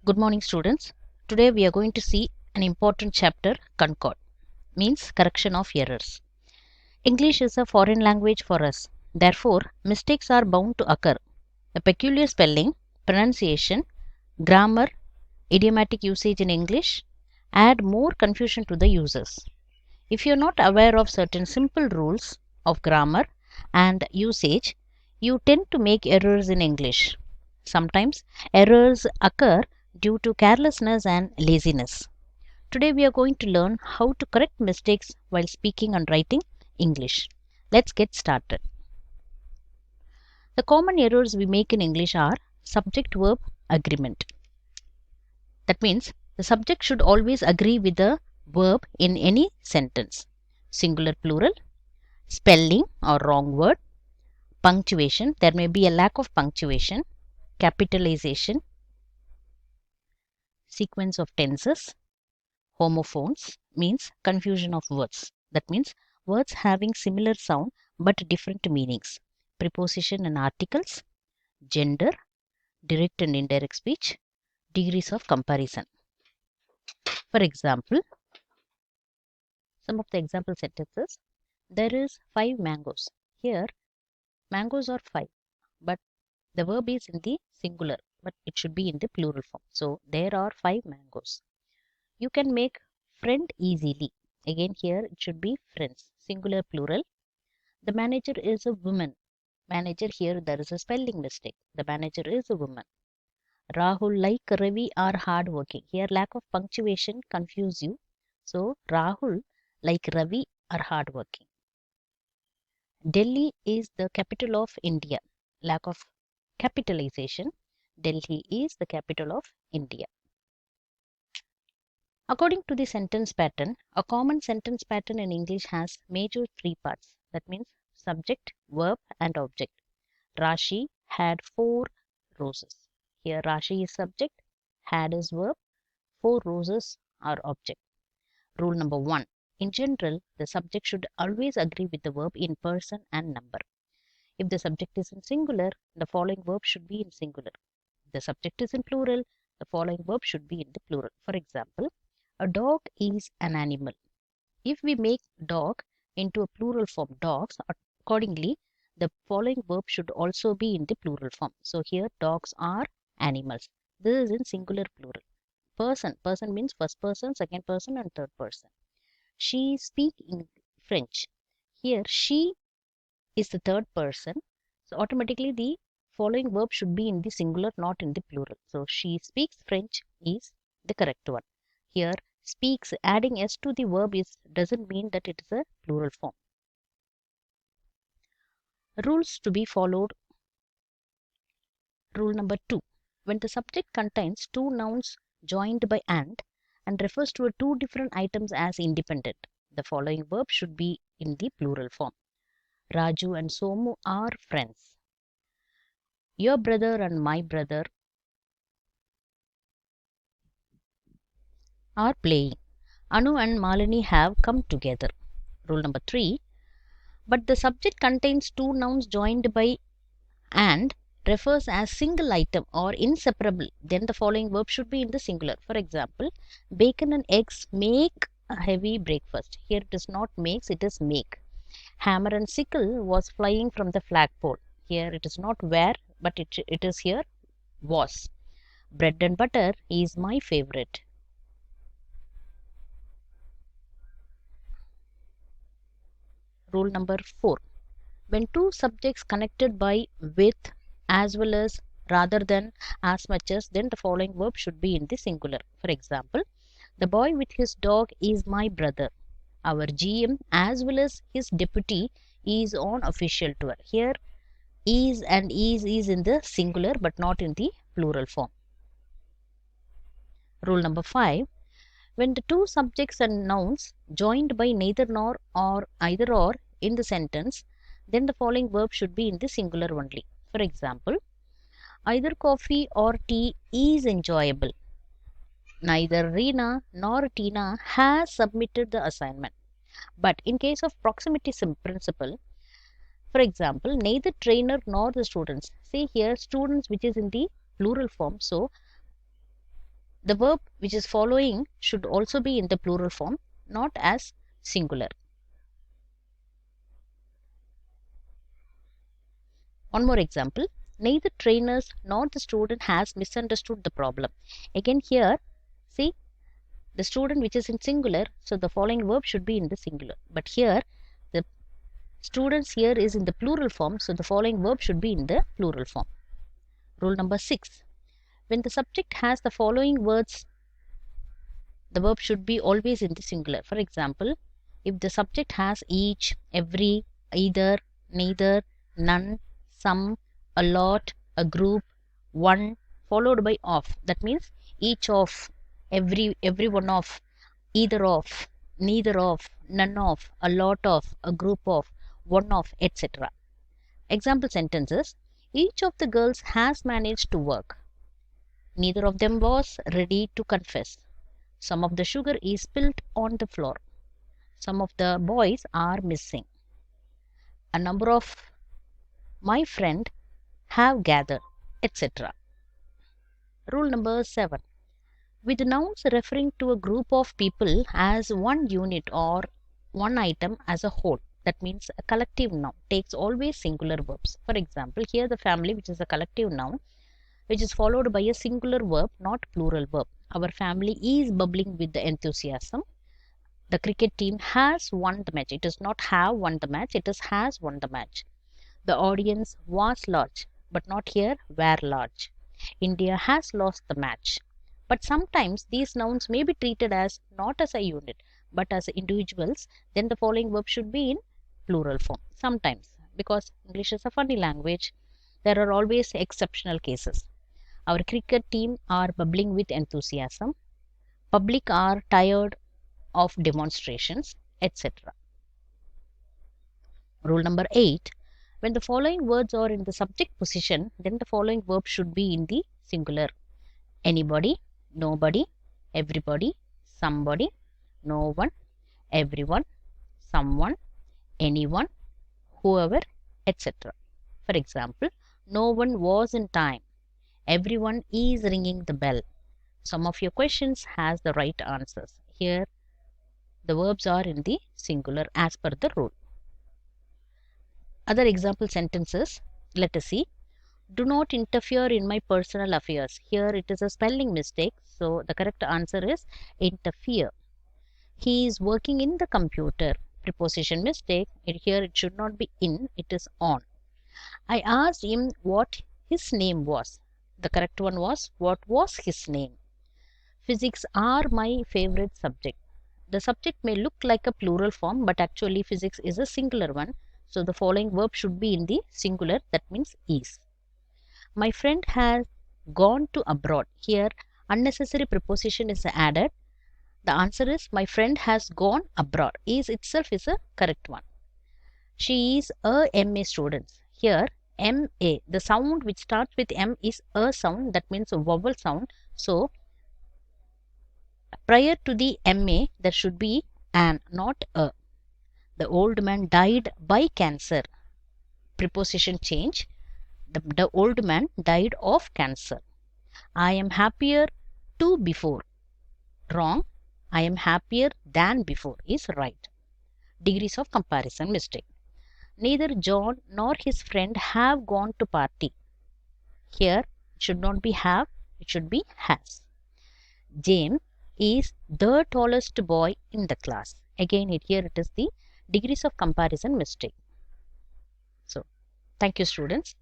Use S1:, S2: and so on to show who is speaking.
S1: Good morning, students. Today we are going to see an important chapter, Concord, means correction of errors. English is a foreign language for us. Therefore, mistakes are bound to occur. A peculiar spelling, pronunciation, grammar, idiomatic usage in English add more confusion to the users. If you are not aware of certain simple rules of grammar and usage, you tend to make errors in English. Sometimes errors occur due to carelessness and laziness. Today we are going to learn how to correct mistakes while speaking and writing English. Let's get started. The common errors we make in English are subject-verb agreement. That means the subject should always agree with the verb in any sentence. Singular plural, spelling or wrong word, punctuation, there may be a lack of punctuation, capitalization, sequence of tenses, homophones means confusion of words. That means words having similar sound but different meanings. Preposition and articles, gender, direct and indirect speech, degrees of comparison. For example, some of the example sentences, there is 5 mangoes. Here, mangoes are 5, but the verb is in the singular, but it should be in the plural form. So, there are 5 mangoes. You can make friend easily. Again, here it should be friends, singular plural. The manager is a woman. Manager, here there is a spelling mistake. The manager is a woman. Rahul like Ravi are hardworking. Here lack of punctuation confuse you. So Rahul like Ravi are hardworking. Delhi is the capital of India. Lack of capitalization. Delhi is the capital of India. According to the sentence pattern, a common sentence pattern in English has major 3 parts. That means subject, verb and object. Rashi had 4 roses. Here Rashi is subject, had is verb, 4 roses are object. Rule number 1. In general, the subject should always agree with the verb in person and number. If the subject is in singular, the following verb should be in singular. If the subject is in plural, the following verb should be in the plural. For example, a dog is an animal. If we make dog into a plural form, dogs, accordingly, the following verb should also be in the plural form. So here dogs are animals. This is in singular plural. Person. Person means first person, second person and third person. She speaks in French. Here she is the third person. So automatically the following verb should be in the singular, not in the plural. So she speaks French is the correct one. Here speaks, adding s to the verb doesn't mean that it is a plural form. Rules to be followed. Rule number 2. When the subject contains 2 nouns joined by and refers to 2 different items as independent, the following verb should be in the plural form. Raju and Somu are friends. Your brother and my brother are playing. Anu and Malini have come together. Rule number 3. But the subject contains 2 nouns joined by and refers as single item or inseparable, then the following verb should be in the singular. For example, bacon and eggs make a heavy breakfast. Here it is not makes, it is make. Hammer and sickle was flying from the flagpole. Here it is not where, but it is here was. Bread and butter is my favorite. Rule number 4. When 2 subjects connected by with, as well as, rather than, as much as, then the following verb should be in the singular. For example, the boy with his dog is my brother. Our GM as well as his deputy is on official tour. Here is and is in the singular but not in the plural form. Rule number 5. When the 2 subjects and nouns joined by neither nor or either or in the sentence, then the following verb should be in the singular only. For example, either coffee or tea is enjoyable. Neither Reena nor Tina has submitted the assignment. But in case of proximity principle, for example, neither trainer nor the students. See here students which is in the plural form. So The verb which is following should also be in the plural form, not as singular. One more example. Neither trainers nor the student has misunderstood the problem. Again here, see, the student which is in singular, so the following verb should be in the singular. But here, the students here is in the plural form, so the following verb should be in the plural form. Rule number 6. When the subject has the following words, the verb should be always in the singular. For example, if the subject has each, every, either, neither, none, some, a lot, a group, one, followed by of, that means each of, every one of, either of, neither of, none of, a lot of, a group of, one of, etc. Example sentences. Each of the girls has managed to work. Neither of them was ready to confess. Some of the sugar is spilled on the floor. Some of the boys are missing. A number of my friend have gathered, etc. Rule number 7. With nouns referring to a group of people as one unit or one item as a whole, that means a collective noun takes always singular verbs. For example, here the family, which is a collective noun, which is followed by a singular verb, not plural verb. Our family is bubbling with the enthusiasm. The cricket team has won the match. It does not have won the match, it is has won the match. The audience was large, but not here were large. India has lost the match. But sometimes these nouns may be treated as not as a unit, but as individuals. Then the following verb should be in plural form. Sometimes, because English is a funny language, there are always exceptional cases. Our cricket team are bubbling with enthusiasm. Public are tired of demonstrations, etc. Rule number 8. When the following words are in the subject position, then the following verb should be in the singular. Anybody, nobody, everybody, somebody, no one, everyone, someone, anyone, whoever, etc. For example, no one was in time. Everyone is ringing the bell. Some of your questions has the right answers. Here, the verbs are in the singular as per the rule. Other example sentences, let us see. Do not interfere in my personal affairs. Here it is a spelling mistake, so the correct answer is interfere. He is working in the computer. Preposition mistake. Here it should not be in, it is on. I asked him what his name was. The correct one was what was his name. Physics are my favorite subject. The subject may look like a plural form, but actually physics is a singular one. So the following verb should be in the singular, that means is. My friend has gone to abroad. Here unnecessary preposition is added. The answer is my friend has gone abroad. Is itself is a correct one. She is a MA student. Here MA, the sound which starts with M is a sound, that means a vowel sound. So prior to the MA there should be an, not a. The old man died by cancer. Preposition change. The old man died of cancer. I am happier to before. Wrong. I am happier than before is right. Degrees of comparison mistake. Neither John nor his friend have gone to party. Here it should not be have, it should be has. James is the tallest boy in the class. Again here it is the degrees of comparison mistake. So thank you students.